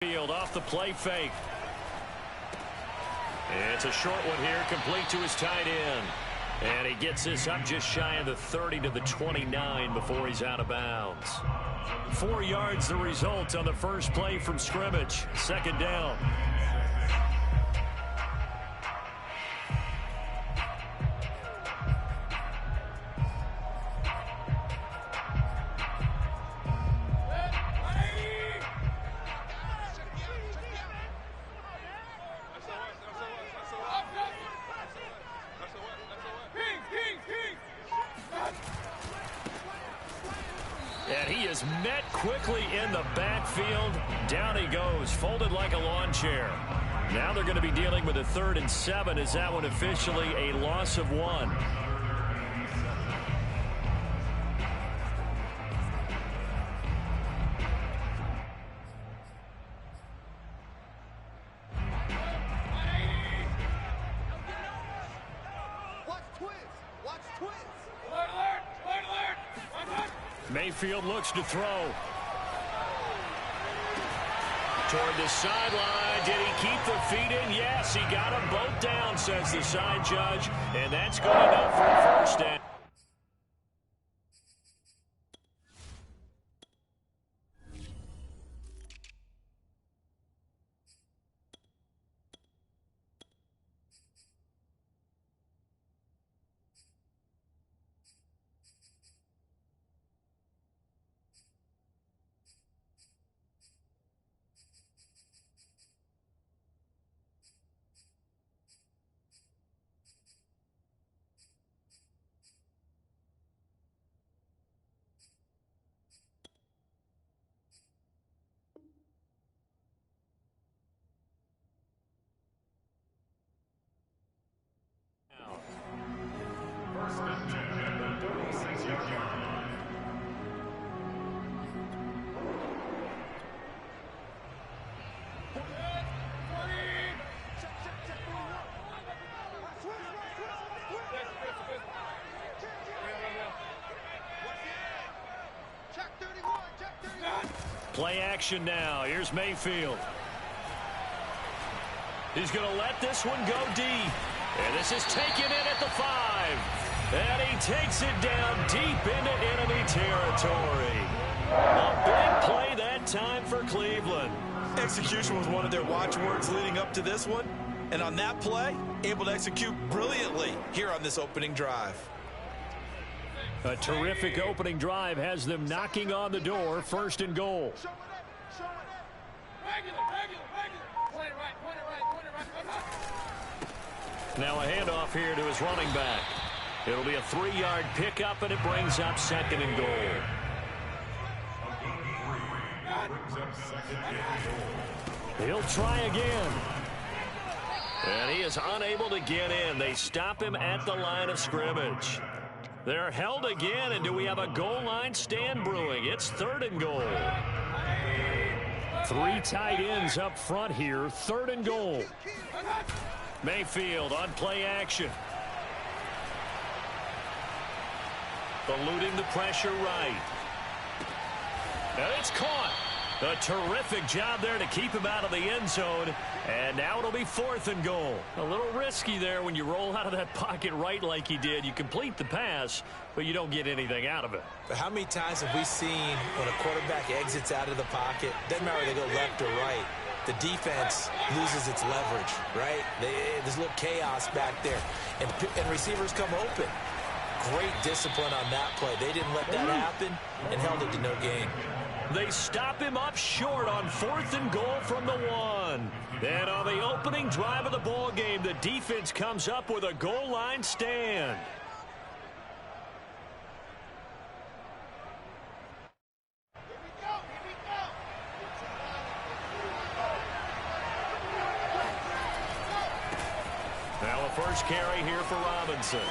Field off the play fake. It's a short one here, complete to his tight end. And he gets this up just shy of the 30 to the 29 before he's out of bounds. 4 yards the result on the first play from scrimmage. Second down. And he is met quickly in the backfield. Down he goes, folded like a lawn chair. Now they're going to be dealing with a 3rd and 7. Is that one officially a loss of 1? Mayfield looks to throw. Toward the sideline. Did he keep the feet in? Yes, he got them both down, says the side judge. And that's good enough for a first down. Play action now. Here's Mayfield. He's going to let this one go deep. And this is taken in at the 5. And he takes it down deep into enemy territory. A big play that time for Cleveland. Execution was one of their watchwords leading up to this one. And on that play, able to execute brilliantly here on this opening drive. A terrific opening drive has them knocking on the door. 1st and goal. Now a handoff here to his running back. It'll be a 3-yard pickup, and it brings up 2nd and goal. He'll try again. And he is unable to get in. They stop him at the line of scrimmage. They're held again, and do we have a goal line stand brewing? It's 3rd and goal. 3 tight ends up front here. 3rd and goal. Mayfield on play action. Eluding the pressure right. And it's caught. A terrific job there to keep him out of the end zone. And now it'll be 4th and goal. A little risky there when you roll out of that pocket right like he did. You complete the pass, but you don't get anything out of it. But how many times have we seen when a quarterback exits out of the pocket, doesn't matter whether they go left or right, the defense loses its leverage, right? There's a little chaos back there, and receivers come open. Great discipline on that play. They didn't let that happen and held it to no gain. They stop him up short on 4th and goal from the 1. And on the opening drive of the ball game, the defense comes up with a goal line stand. Now a first carry here for Robinson.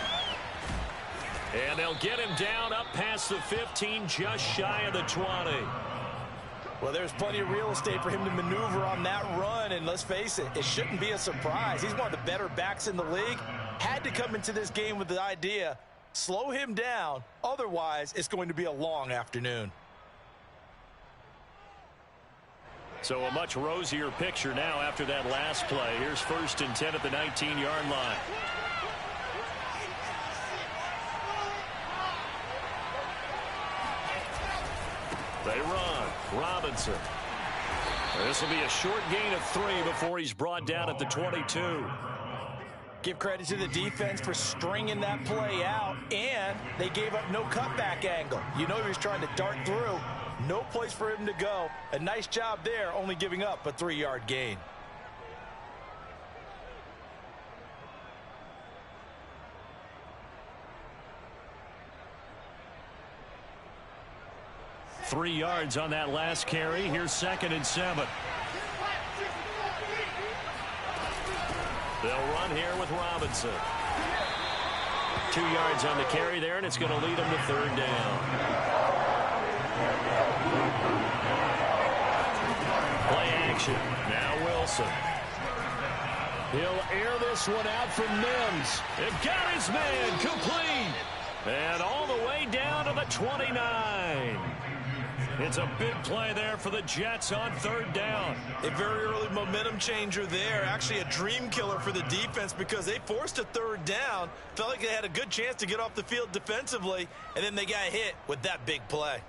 And they'll get him down up past the 15, just shy of the 20. Well, there's plenty of real estate for him to maneuver on that run, and let's face it, it shouldn't be a surprise. He's one of the better backs in the league. Had to come into this game with the idea, slow him down, otherwise it's going to be a long afternoon. So a much rosier picture now after that last play. Here's 1st and 10 at the 19-yard line. They run. Robinson. This will be a short gain of 3 before he's brought down at the 22. Give credit to the defense for stringing that play out, and they gave up no cutback angle. You know he was trying to dart through. No place for him to go. A nice job there, only giving up a 3-yard gain. Three yards on that last carry. Here's 2nd and 7. They'll run here with Robinson. 2 yards on the carry there, and it's going to lead them to 3rd down. Play action. Now Wilson. He'll air this one out from Mims. It got his man complete. And all the way down to the 29. It's a big play there for the Jets on 3rd down. A very early momentum changer there. Actually a dream killer for the defense because they forced a 3rd down. Felt like they had a good chance to get off the field defensively, and then they got hit with that big play.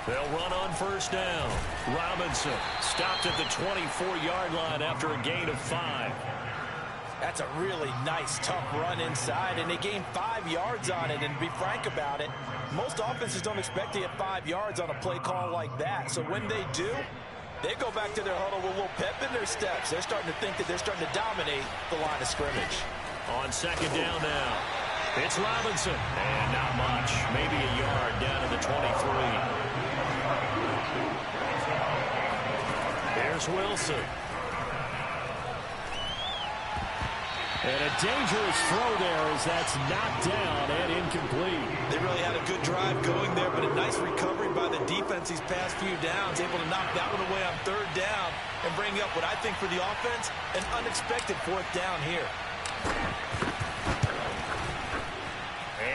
They'll run on 1st down. Robinson stopped at the 24-yard line after a gain of 5. That's a really nice, tough run inside, and they gained 5 yards on it. And to be frank about it, most offenses don't expect to get 5 yards on a play call like that. So when they do, they go back to their huddle with a little pep in their steps. They're starting to think that they're starting to dominate the line of scrimmage. On 2nd down now, it's Robinson. And not much, maybe a yard down to the 23. Here's Wilson. And a dangerous throw there as that's knocked down and incomplete. They really had a good drive going there, but a nice recovery by the defense these past few downs, able to knock that one away on 3rd down and bring up what I think for the offense, an unexpected 4th down here.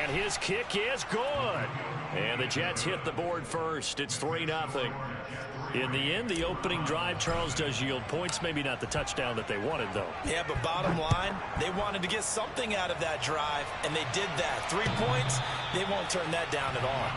And his kick is good. And the Jets hit the board first. It's 3-0. In the end, the opening drive, Charles, does yield points. Maybe not the touchdown that they wanted, though. Yeah, but bottom line, they wanted to get something out of that drive, and they did that. 3 points, they won't turn that down at all.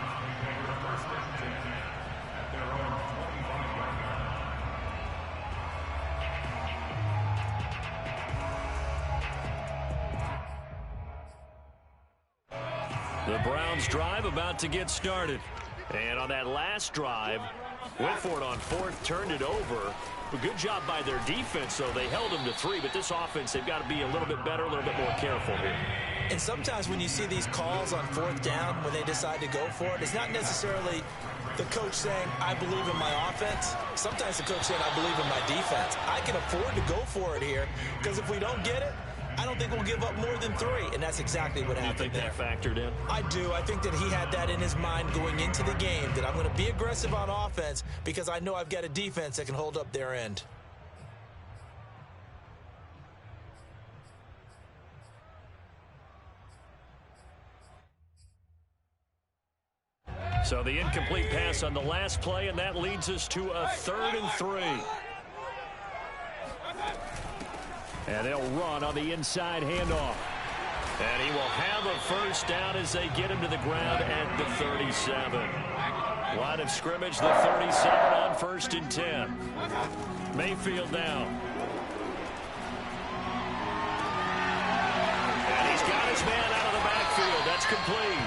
The Browns drive about to get started. And on that last drive, went for it on 4th, turned it over. A good job by their defense, though. They held them to 3, but this offense, they've got to be a little bit better, a little bit more careful here. And sometimes when you see these calls on 4th down, when they decide to go for it, it's not necessarily the coach saying, I believe in my offense. Sometimes the coach saying, I believe in my defense. I can afford to go for it here, because if we don't get it, I don't think we'll give up more than 3, and that's exactly what happened there. You think that factored in? I do. I think that he had that in his mind going into the game, that I'm going to be aggressive on offense because I know I've got a defense that can hold up their end. So the incomplete pass on the last play, and that leads us to a 3rd and 3. And they'll run on the inside handoff. And he will have a 1st down as they get him to the ground at the 37. Line of scrimmage, the 37 on 1st and 10. Mayfield down. And he's got his man out of the backfield. That's complete.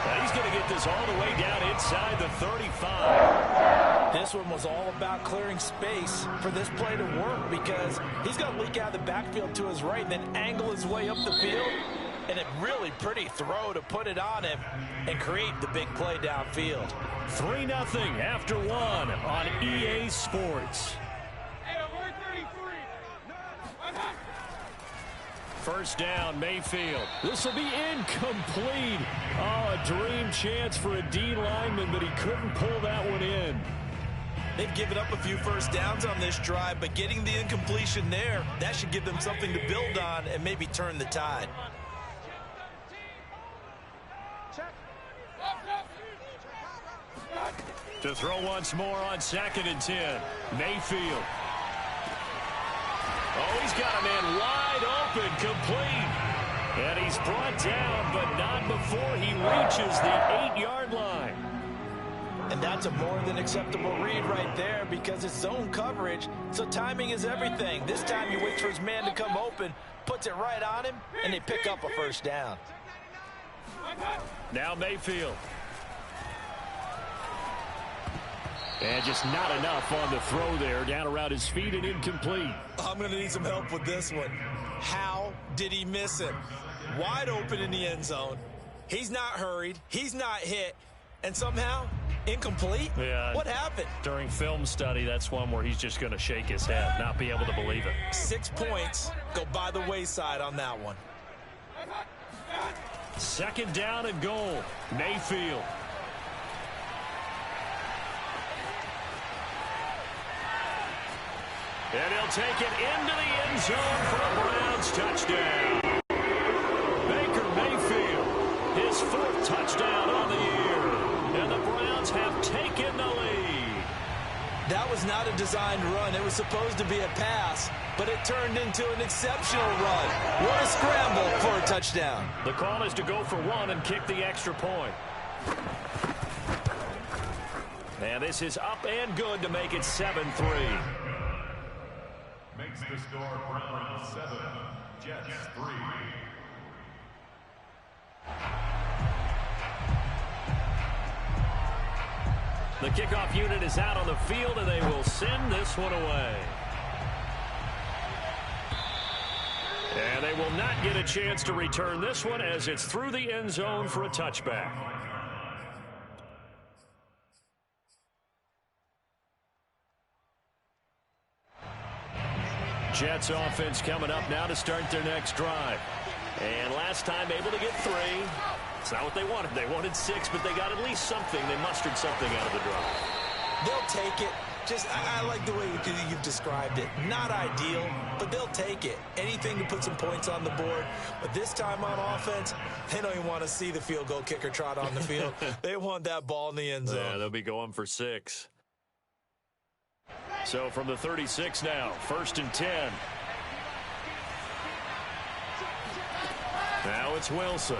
And he's going to get this all the way down inside the 35. This one was all about clearing space for this play to work because he's going to leak out of the backfield to his right and then angle his way up the field. And a really pretty throw to put it on him and create the big play downfield. 3-0 after 1 on EA Sports. 1st down, Mayfield. This will be incomplete. Oh, a dream chance for a D lineman, but he couldn't pull that one in. They've given up a few first downs on this drive, but getting the incompletion there, that should give them something to build on and maybe turn the tide. To throw once more on 2nd and 10. Mayfield. Oh, he's got a man wide open, complete. And he's brought down, but not before he reaches the 8-yard line. And that's a more than acceptable read right there because it's zone coverage, so timing is everything. This time he waits for his man to come open, puts it right on him, and they pick up a first down. Now Mayfield. And just not enough on the throw there, down around his feet and incomplete. I'm going to need some help with this one. How did he miss it? Wide open in the end zone. He's not hurried. He's not hit. And somehow, incomplete? Yeah. What happened? During film study, that's one where he's just going to shake his head, not be able to believe it. 6 points go by the wayside on that one. 2nd down and goal. Mayfield. And he'll take it into the end zone for a Browns touchdown. Baker Mayfield, his 4th touchdown on the year. And the Browns have taken the lead. That was not a designed run. It was supposed to be a pass, but it turned into an exceptional run. What a scramble for a touchdown. The call is to go for 1 and kick the extra point. And this is up and good to make it 7-3. Makes the score Browns 7, Jets 3. The kickoff unit is out on the field, and they will send this one away. And they will not get a chance to return this one as it's through the end zone for a touchback. Jets offense coming up now to start their next drive. And last time able to get 3. It's not what they wanted. They wanted 6, but they got at least something. They mustered something out of the drive. They'll take it. I like the way you've described it. Not ideal, but they'll take it. Anything to put some points on the board. But this time on offense, they don't even want to see the field goal kicker trot on the field. They want that ball in the end zone. Yeah, they'll be going for 6. So from the 36 now, 1st and 10. Now it's Wilson.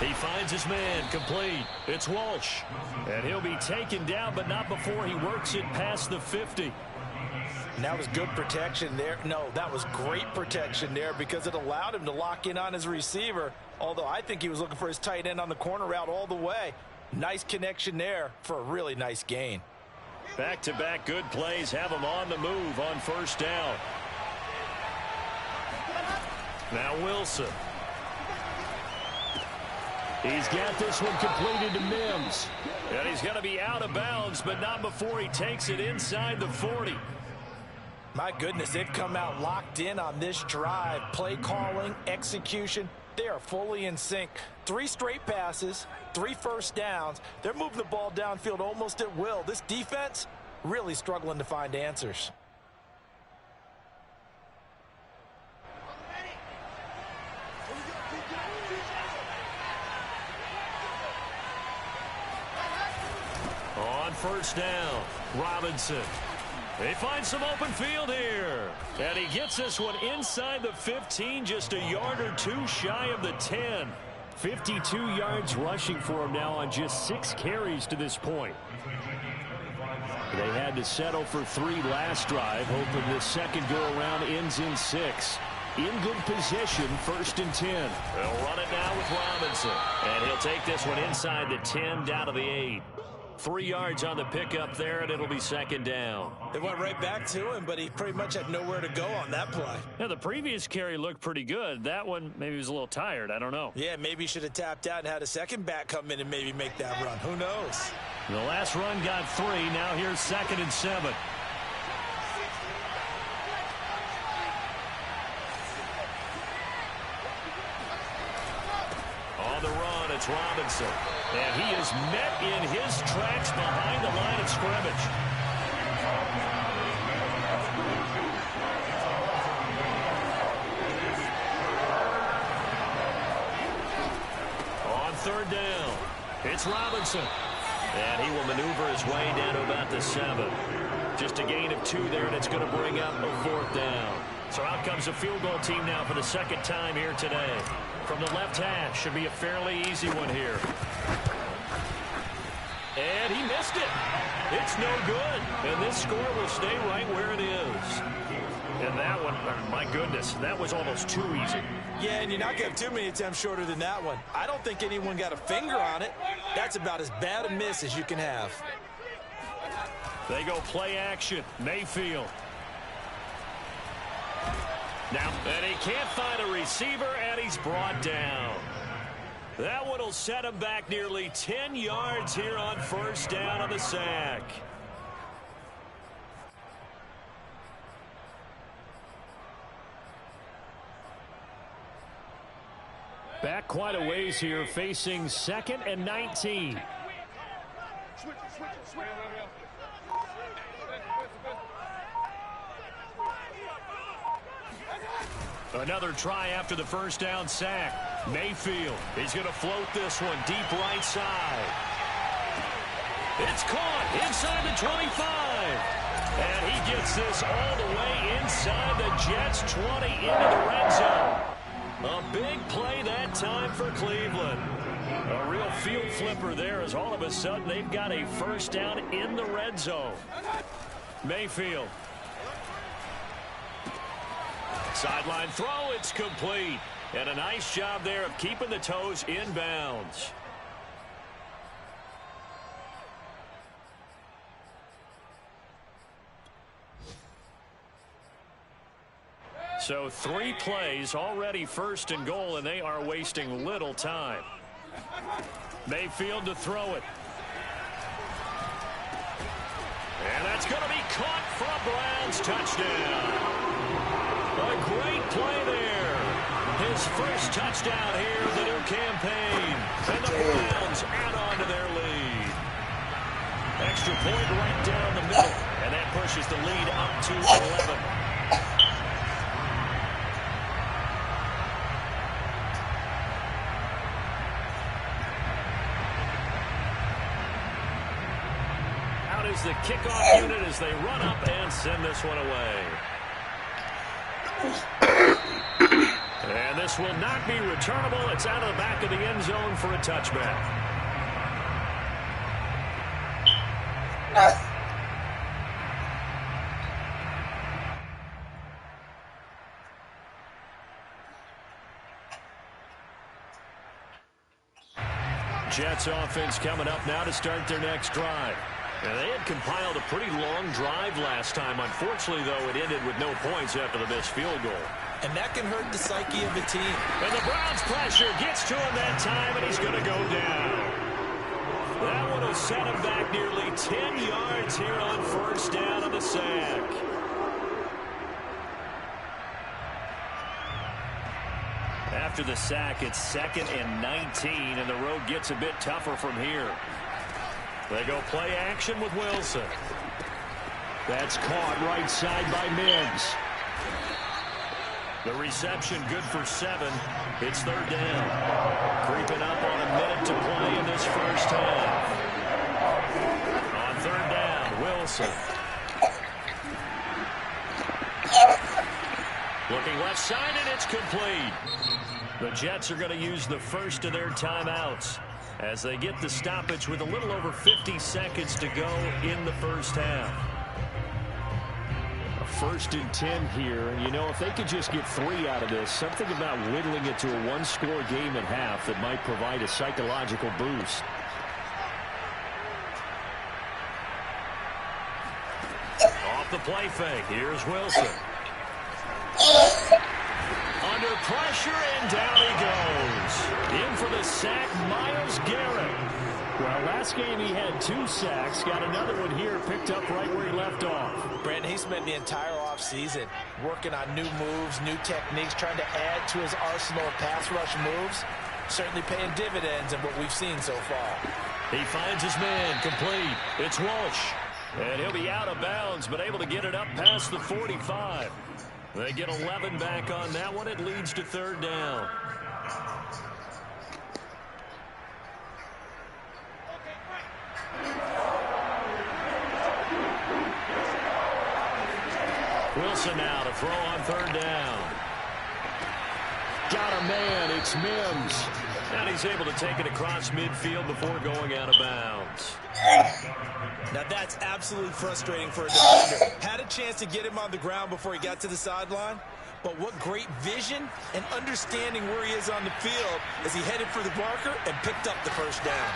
He finds his man, complete. It's Walsh. And he'll be taken down, but not before he works it past the 50. And that was good protection there. No, that was great protection there because it allowed him to lock in on his receiver, although I think he was looking for his tight end on the corner route all the way. Nice connection there for a really nice gain. Back-to-back good plays have him on the move on 1st down. Now Wilson. He's got this one completed to Mims. And he's going to be out of bounds, but not before he takes it inside the 40. My goodness, they've come out locked in on this drive. Play calling, execution, they are fully in sync. 3 straight passes, 3 first downs. They're moving the ball downfield almost at will. This defense really struggling to find answers. On 1st down, Robinson. They find some open field here. And he gets this one inside the 15, just a yard or 2 shy of the 10. 52 yards rushing for him now on just 6 carries to this point. They had to settle for 3 last drive, hoping this second go-around ends in 6. In good position, 1st and 10. They'll run it now with Robinson. And he'll take this one inside the 10, down to the 8. 3 yards on the pickup there, and it'll be 2nd down. They went right back to him, but he pretty much had nowhere to go on that play. Yeah, the previous carry looked pretty good. That one, maybe he was a little tired. I don't know. Yeah, maybe he should have tapped out and had a second back come in and maybe make that run. Who knows? The last run got 3. Now here's 2nd and 7. On the run, it's Robinson. And he is met in his tracks behind the line of scrimmage. On third down, it's Robinson. And he will maneuver his way down to about the 7. Just a gain of 2 there, and it's going to bring up a 4th down. So out comes a field goal team now for the 2nd time here today. From the left hash, should be a fairly easy one here. And he missed it. It's no good. And this score will stay right where it is. And that one, my goodness, that was almost too easy. Yeah, and you're not going to have too many attempts shorter than that one. I don't think anyone got a finger on it. That's about as bad a miss as you can have. They go play action. Mayfield. Now, and he can't find a receiver, and he's brought down. That one will set him back nearly 10 yards here on 1st down on the sack. Back quite a ways here, facing 2nd and 19. Another try after the 1st down sack. Mayfield, he's going to float this one deep right side. It's caught inside the 25. And he gets this all the way inside the Jets' 20 into the red zone. A big play that time for Cleveland. A real field flipper there as all of a sudden they've got a 1st down in the red zone. Mayfield. Sideline throw, it's complete. And a nice job there of keeping the toes in bounds. So 3 plays, already 1st and goal, and they are wasting little time. Mayfield to throw it. And that's going to be caught for a Browns touchdown. A great play there. His 1st touchdown here of the new campaign. And the Browns add on to their lead. Extra point right down the middle. And that pushes the lead up to 11. Out is the kickoff unit as they run up and send this one away. And this will not be returnable. It's out of the back of the end zone for a touchback. Jets offense coming up now to start their next drive. Now, they had compiled a pretty long drive last time. Unfortunately, though, it ended with no points after the missed field goal. And that can hurt the psyche of the team. And the Browns' pressure gets to him that time, and he's going to go down. That one will set him back nearly 10 yards here on 1st down on the sack. After the sack, it's 2nd and 19, and the road gets a bit tougher from here. They go play action with Wilson. That's caught right side by Mims. The reception good for 7. It's 3rd down. Creeping up on a minute to play in this 1st half. On 3rd down, Wilson. Looking left side, and it's complete. The Jets are going to use the 1st of their timeouts as they get the stoppage with a little over 50 seconds to go in the 1st half. A 1st and 10 here, and you know, if they could just get 3 out of this, something about whittling it to a 1-score game at half that might provide a psychological boost. Off the play fake, here's Wilson. Under pressure, and down he goes. In for the sack, Myles Garrett. Well, last game he had 2 sacks. Got another one here, picked up right where he left off. Brandon, he spent the entire offseason working on new moves, new techniques, trying to add to his arsenal of pass rush moves. certainly paying dividends in what we've seen so far. He finds his man, complete. It's Walsh. And he'll be out of bounds, but able to get it up past the 45. They get 11 back on that one. It leads to third down. Wilson now to throw on third down. Got a man. It's Mims. And he's able to take it across midfield before going out of bounds. Now that's absolutely frustrating for a defender. Had a chance to get him on the ground before he got to the sideline, but what great vision and understanding where he is on the field as he headed for the marker and picked up the first down.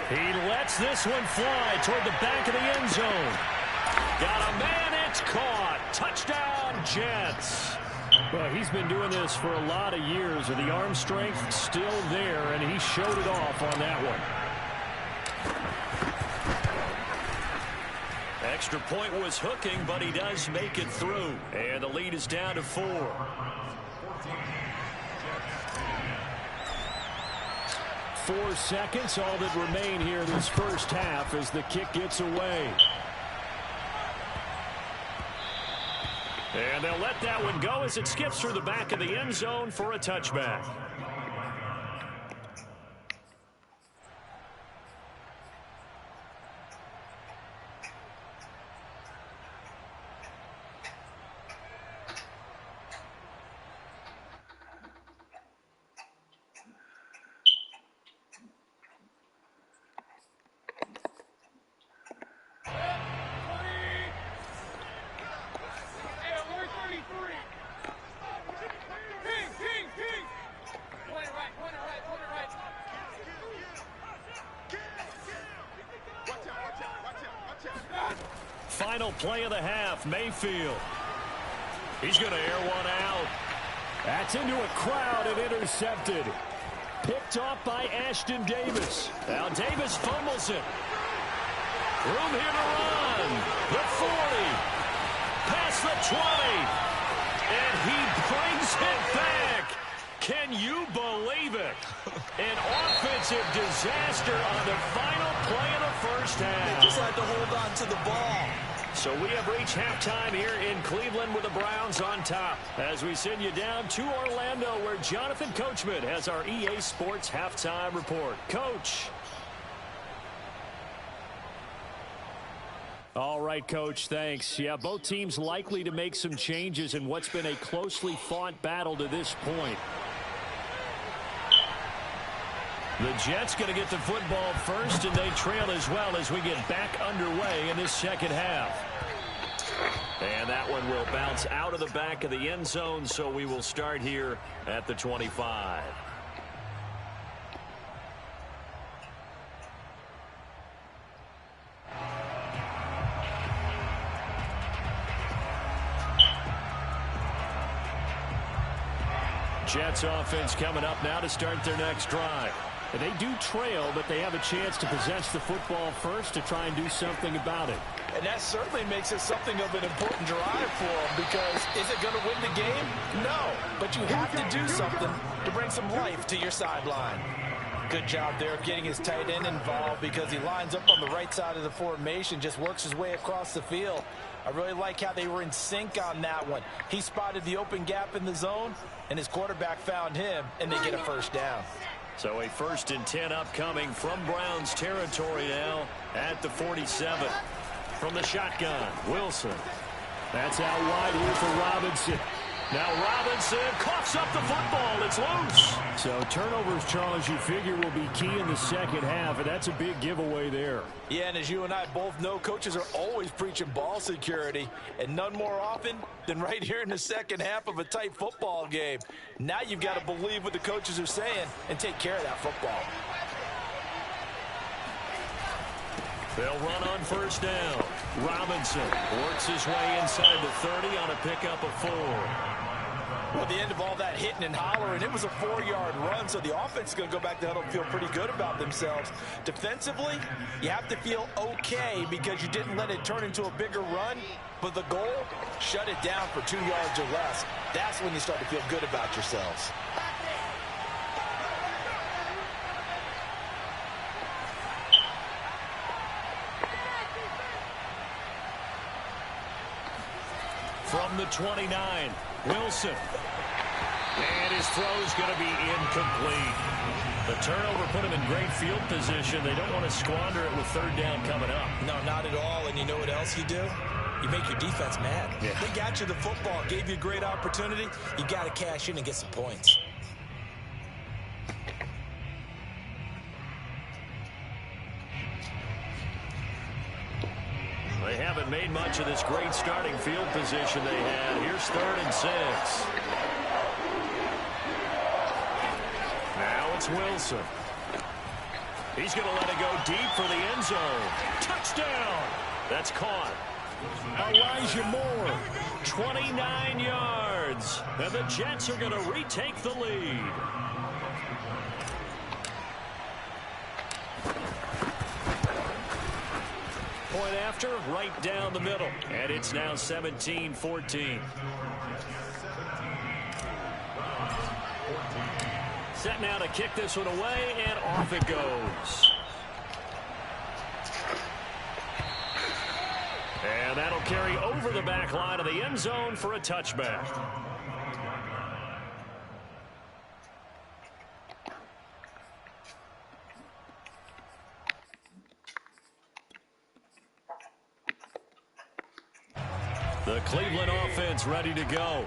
He lets this one fly toward the back of the end zone. Got a man, it's caught. Touchdown, Jets. Well, he's been doing this for a lot of years, and the arm strength still there, and he showed it off on that one. Extra point was hooking, but he does make it through. And the lead is down to 4. 4 seconds, all that remain here this first half as the kick gets away. And they'll let that one go as it skips through the back of the end zone for a touchback. Final play of the half, Mayfield. He's going to air one out. That's into a crowd and intercepted. Picked off by Ashton Davis. Now Davis fumbles it. Room here to run. The 40. Past the 20. And he brings it back. Can you believe it? An offensive disaster on the final play of the first half. They just had to hold on to the ball. So we have reached halftime here in Cleveland with the Browns on top. As we send you down to Orlando, where Jonathan Coachman has our EA Sports halftime report. Coach. All right, Coach, thanks. Yeah, both teams likely to make some changes in what's been a closely fought battle to this point. The Jets going to get the football first, and they trail as well as we get back underway in this second half. And that one will bounce out of the back of the end zone, so we will start here at the 25. Jets offense coming up now to start their next drive. And they do trail, but they have a chance to possess the football first to try and do something about it. And that certainly makes it something of an important drive for them, because is it going to win the game? No, but you have to do something to bring some life to your sideline. Good job there of getting his tight end involved, because he lines up on the right side of the formation, just works his way across the field. I really like how they were in sync on that one. He spotted the open gap in the zone, and his quarterback found him, and they get a first down. So a 1st and 10 upcoming from Browns territory now at the 47. From the shotgun, Wilson. That's out wide here for Robinson. Now Robinson coughs up the football. It's loose. So turnovers, Charles, you figure will be key in the second half, and that's a big giveaway there. Yeah, and as you and I both know, coaches are always preaching ball security, and none more often than right here in the second half of a tight football game. Now you've got to believe what the coaches are saying and take care of that football. They'll run on first down. Robinson works his way inside the 30 on a pickup of 4. Well, at the end of all that hitting and hollering, it was a 4-yard run, so the offense is going to go back to huddle and feel pretty good about themselves. Defensively, you have to feel okay because you didn't let it turn into a bigger run, but the goal, shut it down for 2 yards or less. That's when you start to feel good about yourselves. From the 29, Wilson. And his throw's going to be incomplete. The turnover put him in great field position. They don't want to squander it with third down coming up. No, not at all. And you know what else you do? You make your defense mad. Yeah. They got you the football, gave you a great opportunity. You got to cash in and get some points. They haven't made much of this great starting field position they had. Here's 3rd and 6. Now it's Wilson. He's going to let it go deep for the end zone. Touchdown! That's caught. Elijah Moore, 29 yards. And the Jets are going to retake the lead. Point after, right down the middle. And it's now 17-14. Set now to kick this one away, and off it goes. And that'll carry over the back line of the end zone for a touchback. The Cleveland offense ready to go.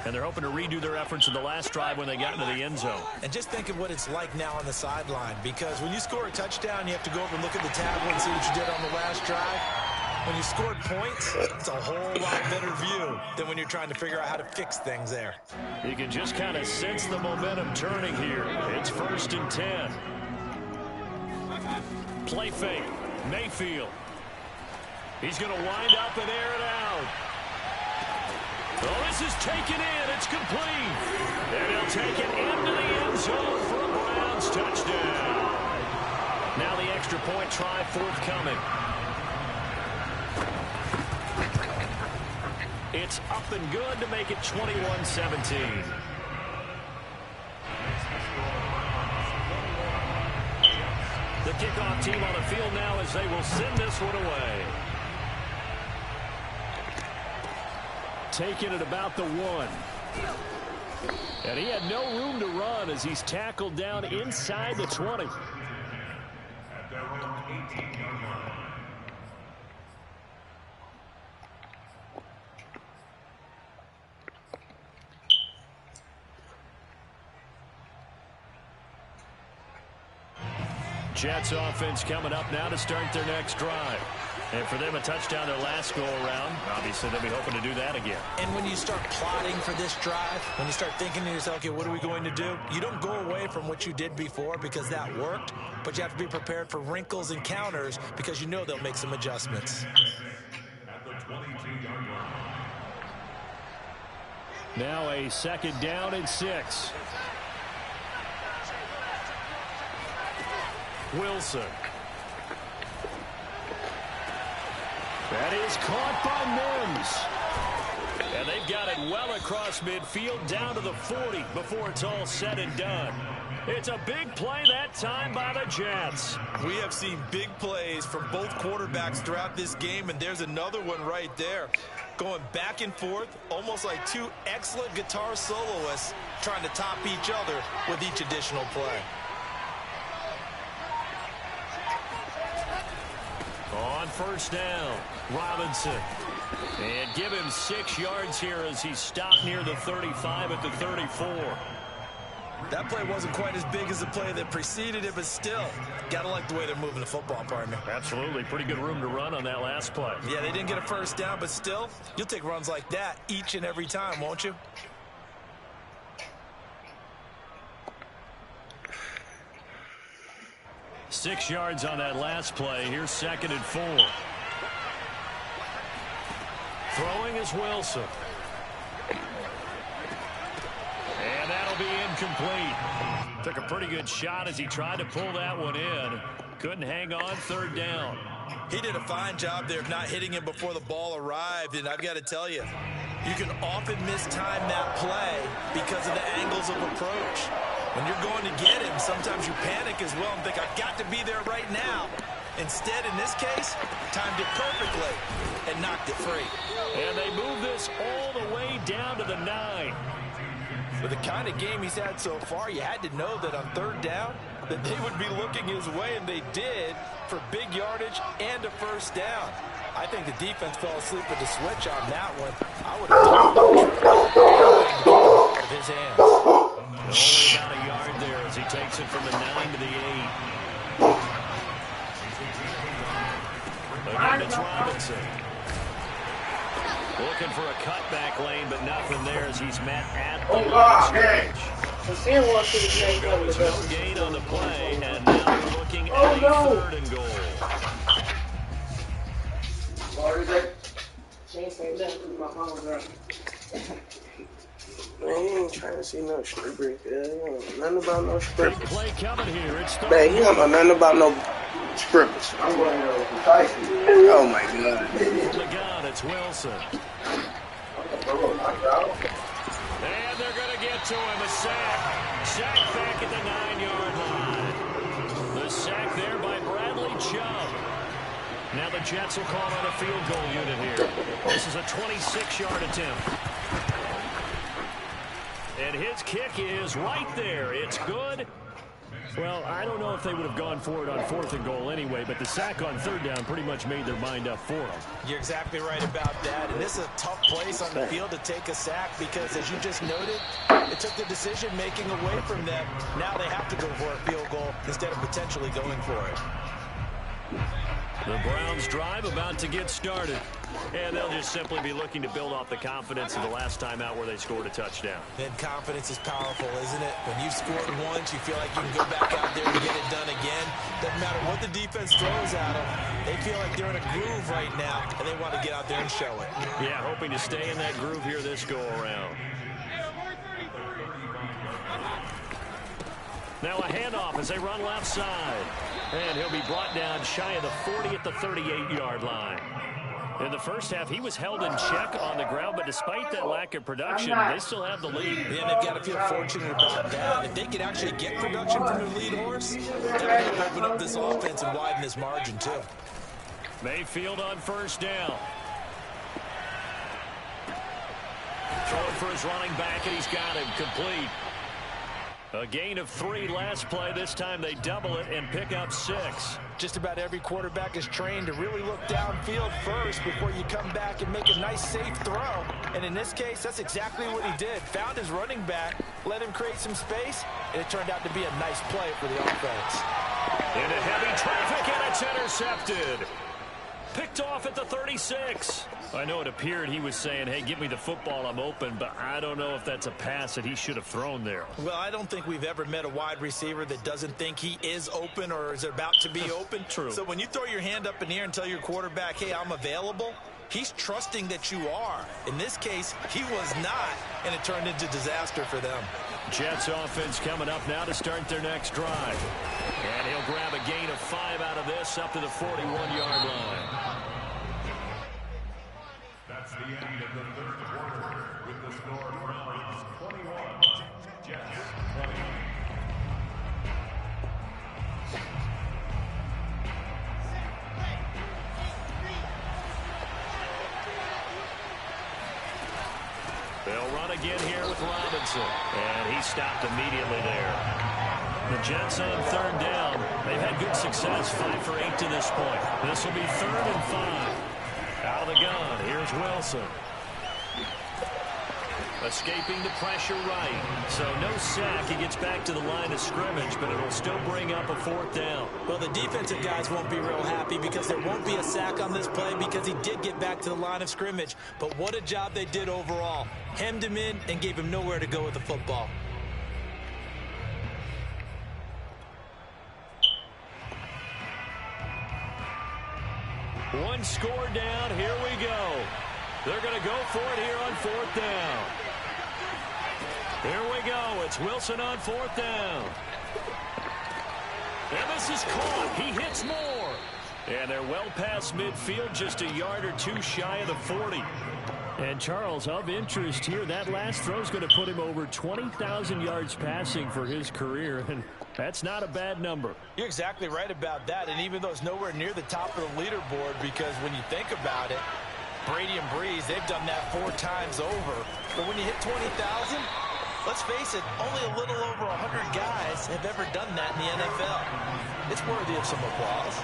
And they're hoping to redo their efforts in the last drive when they got into the end zone. And just think of what it's like now on the sideline, because when you score a touchdown, you have to go over and look at the tablet and see what you did on the last drive. When you scored points, it's a whole lot better view than when you're trying to figure out how to fix things there. You can just kind of sense the momentum turning here. It's 1st and 10. Play fake. Mayfield. He's going to wind up and air it out. Oh, this is taken in. It's complete. And he'll take it into the end zone for a Browns touchdown. Now the extra point try forthcoming. It's up and good to make it 21-17. The kickoff team on the field now as they will send this one away. Taken at about the 1. And he had no room to run as he's tackled down inside the 20. Jets offense coming up now to start their next drive. And for them, a touchdown their last go-around. Obviously, they'll be hoping to do that again. And when you start plotting for this drive, when you start thinking to yourself, okay, what are we going to do? You don't go away from what you did before because that worked, but you have to be prepared for wrinkles and counters because you know they'll make some adjustments. At the 22-yard line. Now a 2nd down and 6. Wilson. That is caught by Mims. And they've got it well across midfield down to the 40 before it's all said and done. It's a big play that time by the Jets. We have seen big plays from both quarterbacks throughout this game, and there's another one right there. Going back and forth, almost like two excellent guitar soloists trying to top each other with each additional play. On 1st down, Robinson. And give him 6 yards here as he's stopped near the 35 at the 34. That play wasn't quite as big as the play that preceded it, but still, gotta like the way they're moving the football, partner. Absolutely. Pretty good room to run on that last play. Yeah, they didn't get a 1st down, but still, you'll take runs like that each and every time, won't you? Six yards on that last play. Here's 2nd and 4. Throwing is Wilson. And that'll be incomplete. Took a pretty good shot as he tried to pull that one in. Couldn't hang on 3rd down. He did a fine job there of not hitting him before the ball arrived, and I've got to tell you, you can often mistime that play because of the angles of approach. When you're going to get him, sometimes you panic as well and think, I've got to be there right now. Instead, in this case, timed it perfectly and knocked it free. And they move this all the way down to the 9. With the kind of game he's had so far, you had to know that on third down that they would be looking his way, and they did, for big yardage and a first down. I think the defense fell asleep with the switch on that one. I would have out of his hands. Only about a yard there as he takes it from the 9 to the 8. Again, it's Robinson. Looking for a cutback lane, but nothing there as he's met at the line of scrimmage. No gain on the play, and now we're looking at a 3rd and goal. Man, he ain't trying to see no strippers. Nothing about no strippers. Big play coming here. It's Man, he don't know nothing about no strippers. Oh my God. From the gun, it's Wilson. And they're going to get to him. A sack. Sack back at the 9-yard line. The sack there by Bradley Chubb. Now the Jets will call on a field goal unit here. This is a 26-yard attempt. And his kick is right there. It's good. Well, I don't know if they would have gone for it on 4th and goal anyway, but the sack on 3rd down pretty much made their mind up for them. You're exactly right about that. And this is a tough place on the field to take a sack because, as you just noted, it took the decision-making away from them. Now they have to go for a field goal instead of potentially going for it. The Browns drive about to get started. And they'll just simply be looking to build off the confidence of the last time out where they scored a touchdown. And confidence is powerful, isn't it? When you've scored once, you feel like you can go back out there and get it done again. Doesn't matter what the defense throws at them. They feel like they're in a groove right now, and they want to get out there and show it. Yeah, hoping to stay in that groove here this go-around. Now a handoff as they run left side. And he'll be brought down shy of the 40 at the 38-yard line. In the first half, he was held in check on the ground, but despite that lack of production, they still have the lead. Yeah, and they've got to feel fortunate about that. If they could actually get production from their lead horse, that would open up this offense and widen this margin, too. Mayfield on first down. Throwing for his running back, and he's got him complete. A gain of 3 last play. This time they double it and pick up 6. Just about every quarterback is trained to really look downfield first before you come back and make a nice, safe throw. And in this case, that's exactly what he did. Found his running back, let him create some space, and it turned out to be a nice play for the offense. Into heavy traffic, and it's intercepted. Picked off at the 36. I know it appeared he was saying, hey, give me the football, I'm open, but I don't know if that's a pass that he should have thrown there. Well, I don't think we've ever met a wide receiver that doesn't think he is open or is about to be open. True. So when you throw your hand up in the air and tell your quarterback, hey, I'm available, he's trusting that you are. In this case, he was not, and it turned into disaster for them. Jets offense coming up now to start their next drive. And he'll grab a gain of 5 out of this up to the 41-yard line. That's the end of the third quarter with the score Browns 21, Jets 20. They'll run again here with Robinson. And he stopped immediately there. The Jets on third down. They've had good success, 5 for 8 to this point. This will be 3rd and 5. Out of the gun, here's Wilson. Escaping the pressure right. So no sack. He gets back to the line of scrimmage, but it'll still bring up a 4th down. Well, the defensive guys won't be real happy because there won't be a sack on this play because he did get back to the line of scrimmage. But what a job they did overall. Hemmed him in and gave him nowhere to go with the football. One score down. Here we go. They're going to go for it here on 4th down. Here we go. It's Wilson on 4th down. And this is caught. He hits more. And they're well past midfield, just a yard or 2 shy of the 40. And Charles, of interest here, that last throw is going to put him over 20,000 yards passing for his career, and that's not a bad number. You're exactly right about that, and even though it's nowhere near the top of the leaderboard, because when you think about it, Brady and Breeze, they've done that 4 times over. But when you hit 20,000, let's face it, only a little over 100 guys have ever done that in the NFL. It's worthy of some applause.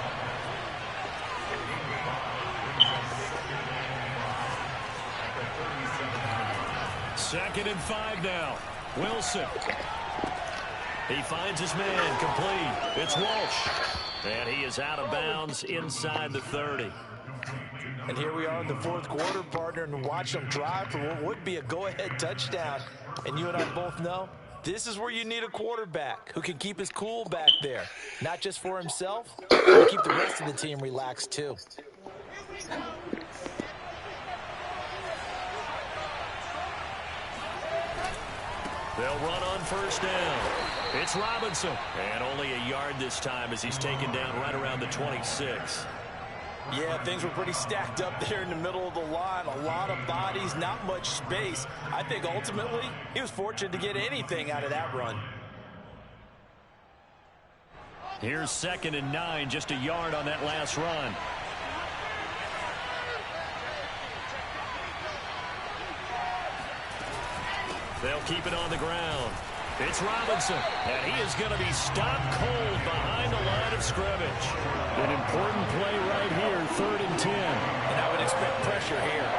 Second and 5 now. Wilson. He finds his man complete. It's Walsh. And he is out of bounds inside the 30. And here we are in the 4th quarter, partner, and watch them drive for what would be a go-ahead touchdown. And you and I both know this is where you need a quarterback who can keep his cool back there. Not just for himself, but to keep the rest of the team relaxed too. They'll run on first down. It's Robinson. And only a yard this time as he's taken down right around the 26. Yeah, things were pretty stacked up there in the middle of the line. A lot of bodies, not much space. I think ultimately he was fortunate to get anything out of that run. Here's 2nd and 9, just a yard on that last run. They'll keep it on the ground. It's Robinson, and he is going to be stopped cold behind the line of scrimmage. An important play right here, 3rd and 10. And I would expect pressure here.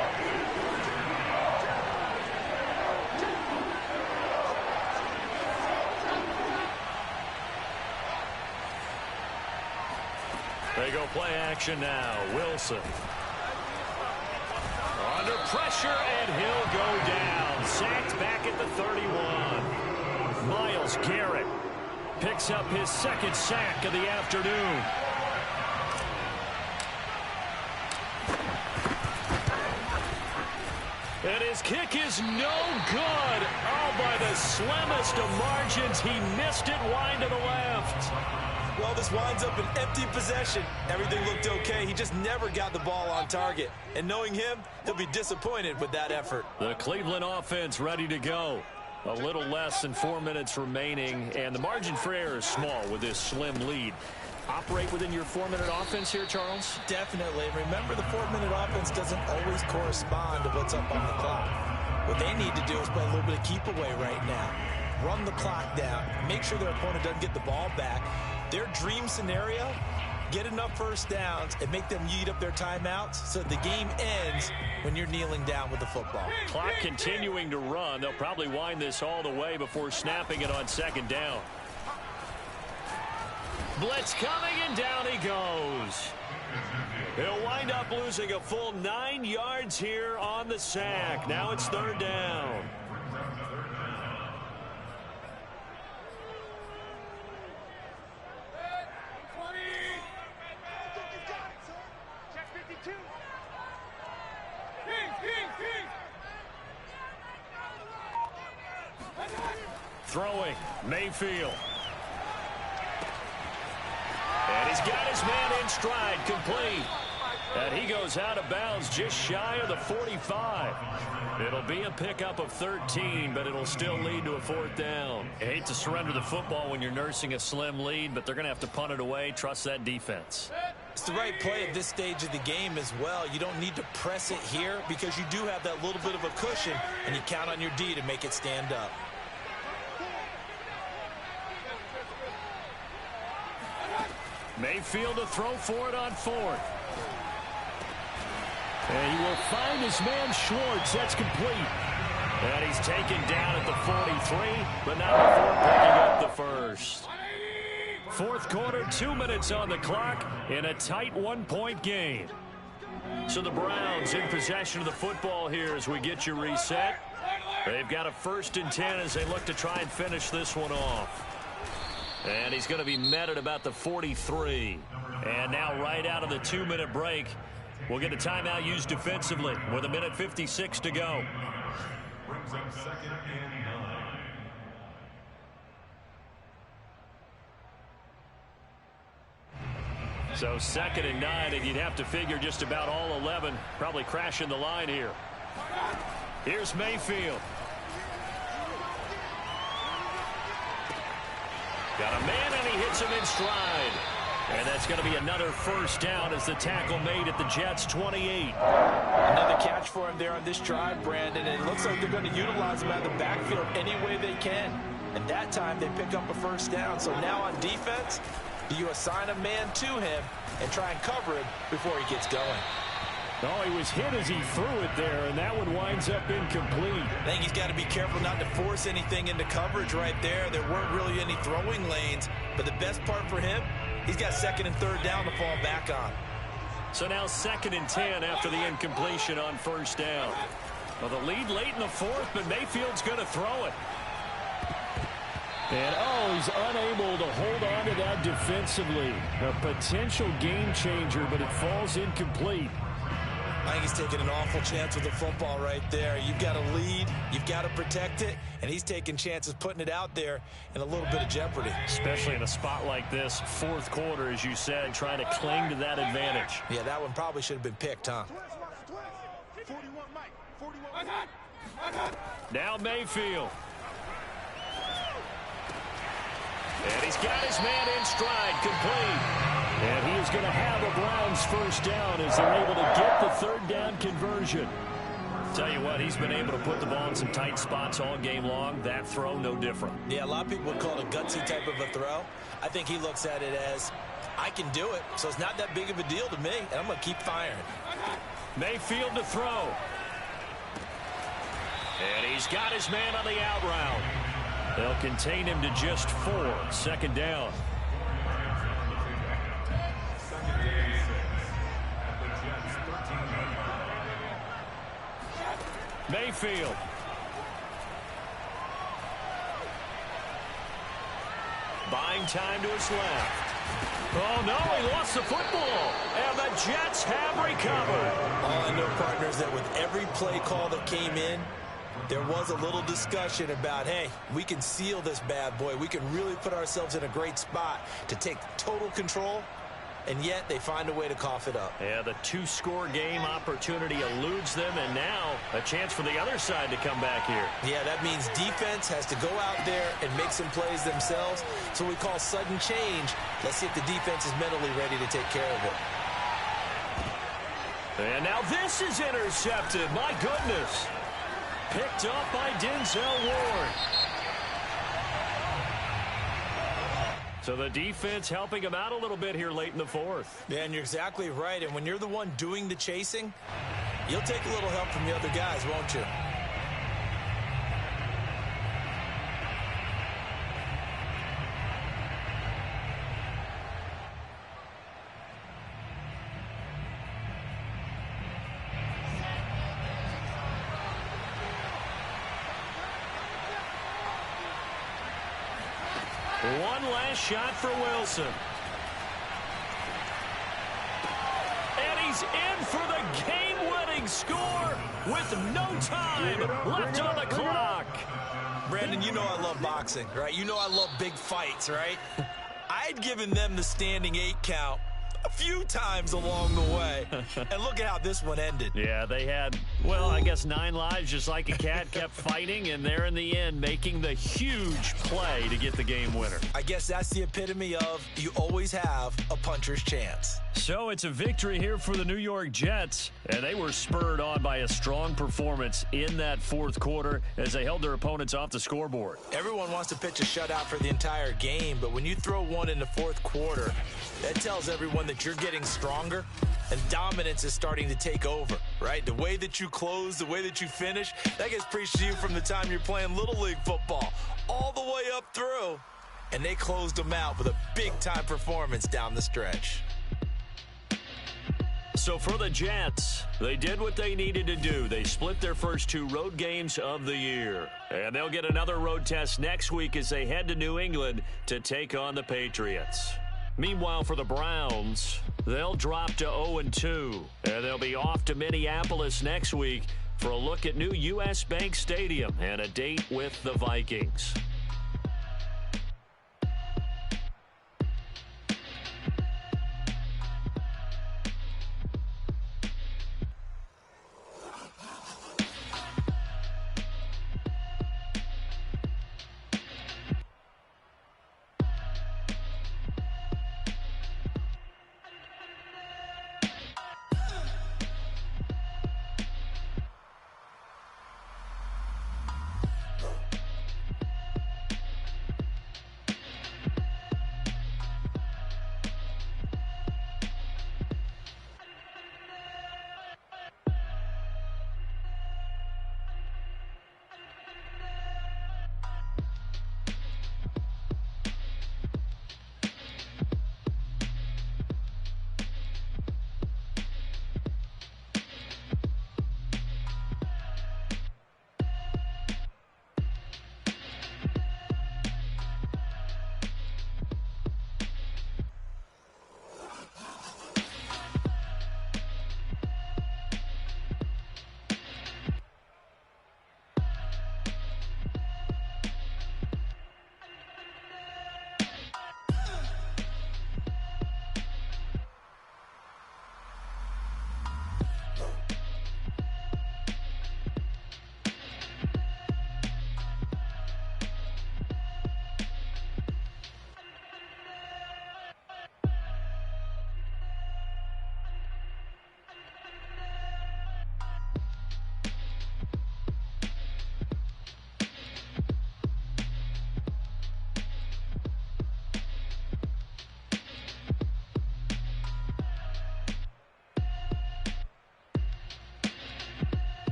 They go play action now. Wilson. Under pressure, and he'll go down. Sacked back at the 31. Myles Garrett picks up his 2nd sack of the afternoon. And his kick is no good. Oh, by the slimmest of margins, he missed it wide to the left. Well, this winds up an empty possession. Everything looked okay. He just never got the ball on target. And knowing him, he'll be disappointed with that effort. The Cleveland offense ready to go. A little less than 4 minutes remaining, and the margin for error is small with this slim lead. Operate within your 4-minute offense here, Charles? Definitely. Remember, the 4-minute offense doesn't always correspond to what's up on the clock. What they need to do is play a little bit of keep away right now. Run the clock down. Make sure their opponent doesn't get the ball back. Their dream scenario, get enough first downs and make them eat up their timeouts so the game ends when you're kneeling down with the football. Clock continuing to run. They'll probably wind this all the way before snapping it on 2nd down. Blitz coming, and down he goes. He'll wind up losing a full 9 yards here on the sack. Now it's 3rd down. Throwing, Mayfield. And he's got his man in stride, complete. And he goes out of bounds just shy of the 45. It'll be a pickup of 13, but it'll still lead to a 4th down. I hate to surrender the football when you're nursing a slim lead, but they're going to have to punt it away. Trust that defense. It's the right play at this stage of the game as well. You don't need to press it here because you do have that little bit of a cushion, and you count on your D to make it stand up. Mayfield to throw for it on 4th. And he will find his man Schwartz. That's complete. And he's taken down at the 43, but not before picking up the first. 4th quarter, 2 minutes on the clock in a tight 1-point game. So the Browns in possession of the football here as we get you reset. They've got a 1st and 10 as they look to try and finish this one off. And he's going to be met at about the 43. And now right out of the 2-minute break, we'll get a timeout used defensively with 1:56 to go. Brings up 2nd and 9. So 2nd and 9, and you'd have to figure just about all 11 probably crashing the line here. Here's Mayfield. Got a man, and he hits him in stride. And that's going to be another first down as the tackle made at the Jets' 28. Another catch for him there on this drive, Brandon. And it looks like they're going to utilize him out of the backfield any way they can. And that time they pick up a first down. So now on defense, do you assign a man to him and try and cover him before he gets going? Oh, he was hit as he threw it there, and that one winds up incomplete. I think he's got to be careful not to force anything into coverage right there. There weren't really any throwing lanes. But the best part for him, he's got second and third down to fall back on. So now 2nd and 10 after the incompletion on first down. Well, the lead late in the fourth, but Mayfield's going to throw it. And, he's unable to hold on to that defensively. A potential game changer, but it falls incomplete. I think he's taking an awful chance with the football right there. You've got to lead, you've got to protect it, and he's taking chances putting it out there in a little bit of jeopardy. Especially in a spot like this, fourth quarter, as you said, trying to cling to that advantage. Yeah, that one probably should have been picked, huh? Now Mayfield. And he's got his man in stride, complete. And he is going to have a Browns first down as they're able to get the third down conversion. Tell you what, he's been able to put the ball in some tight spots all game long. That throw, no different. Yeah, a lot of people would call it a gutsy type of a throw. I think he looks at it as, I can do it, so it's not that big of a deal to me, and I'm going to keep firing. Mayfield to throw. And he's got his man on the out route. They'll contain him to just 4. 2nd down. Mayfield. Buying time to his left. Oh, no, he lost the football. And the Jets have recovered. All I know, partners, that with every play call that came in, there was a little discussion about, hey, we can seal this bad boy. We can really put ourselves in a great spot to take total control. And yet they find a way to cough it up. Yeah, the 2-score game opportunity eludes them, and now a chance for the other side to come back here. Yeah, that means defense has to go out there and make some plays themselves. So we call sudden change. Let's see if the defense is mentally ready to take care of it. And now this is intercepted. My goodness. Picked up by Denzel Ward. So the defense helping him out a little bit here late in the fourth. Yeah, and you're exactly right. And when you're the one doing the chasing, you'll take a little help from the other guys, won't you? One last shot for Wilson. And he's in for the game-winning score with no time left on the clock. Brandon, you know I love boxing, right? You know I love big fights, right? I'd given them the standing 8 count a few times along the way. And look at how this one ended. Yeah, they had, well, I guess 9 lives, just like a cat, kept fighting, and they're in the end making the huge play to get the game winner. I guess that's the epitome of you always have a puncher's chance. So it's a victory here for the New York Jets, and they were spurred on by a strong performance in that fourth quarter as they held their opponents off the scoreboard. Everyone wants to pitch a shutout for the entire game, but when you throw one in the fourth quarter, that tells everyone that you're getting stronger and dominance is starting to take over, right? The way that you close, the way that you finish, that gets preached to you from the time you're playing Little League football all the way up through, and they closed them out with a big-time performance down the stretch. So for the Jets, they did what they needed to do. They split their first 2 road games of the year. And they'll get another road test next week as they head to New England to take on the Patriots. Meanwhile, for the Browns, they'll drop to 0-2. And they'll be off to Minneapolis next week for a look at new U.S. Bank Stadium and a date with the Vikings.